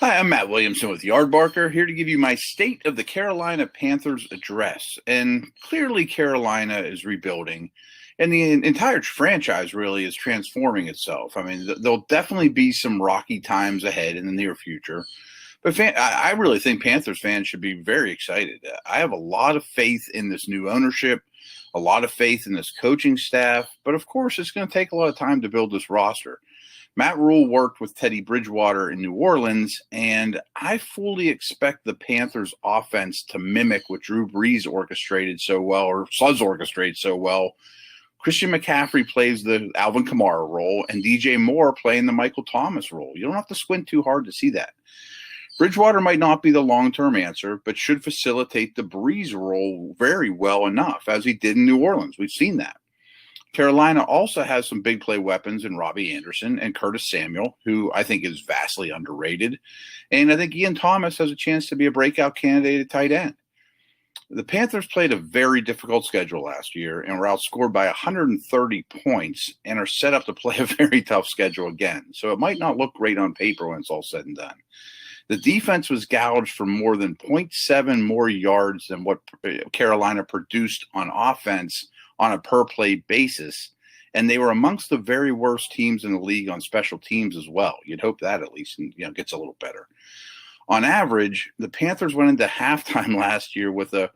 Hi, I'm Matt Williamson with Yardbarker, here to give you my State of the Carolina Panthers address. And clearly, Carolina is rebuilding, and the entire franchise really is transforming itself. I mean, there'll definitely be some rocky times ahead in the near future, but I really think Panthers fans should be very excited. I have a lot of faith in this new ownership, a lot of faith in this coaching staff, but of course, it's going to take a lot of time to build this roster. Matt Ruhle worked with Teddy Bridgewater in New Orleans, and I fully expect the Panthers' offense to mimic what Drew Brees orchestrated so well, or Suz orchestrated so well. Christian McCaffrey plays the Alvin Kamara role, and DJ Moore playing the Michael Thomas role. You don't have to squint too hard to see that. Bridgewater might not be the long-term answer, but should facilitate the Brees role very well enough, as he did in New Orleans. We've seen that. Carolina also has some big play weapons in Robbie Anderson and Curtis Samuel, who I think is vastly underrated. And I think Ian Thomas has a chance to be a breakout candidate at tight end. The Panthers played a very difficult schedule last year and were outscored by 130 points and are set up to play a very tough schedule again. So it might not look great on paper when it's all said and done. The defense was gouged for more than 0.7 more yards than what Carolina produced on offense on a per-play basis, and they were amongst the very worst teams in the league on special teams as well. You'd hope that at least gets a little better. On average, the Panthers went into halftime last year with a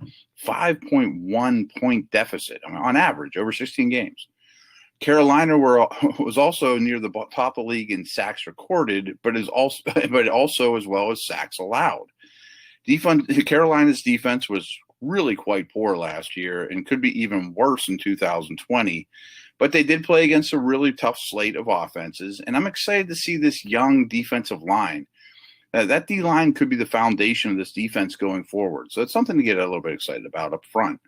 5.1 point deficit, on average, over 16 games. Carolina was also near the top of the league in sacks recorded, but also as well as sacks allowed. Carolina's defense was really quite poor last year and could be even worse in 2020. But they did play against a really tough slate of offenses, and I'm excited to see this young defensive line. That D-line could be the foundation of this defense going forward. So it's something to get a little bit excited about up front.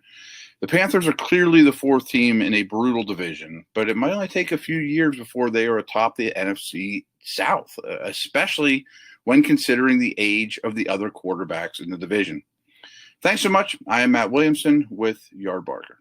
The Panthers are clearly the fourth team in a brutal division, but it might only take a few years before they are atop the NFC South, especially when considering the age of the other quarterbacks in the division. Thanks so much. I am Matt Williamson with Yardbarker.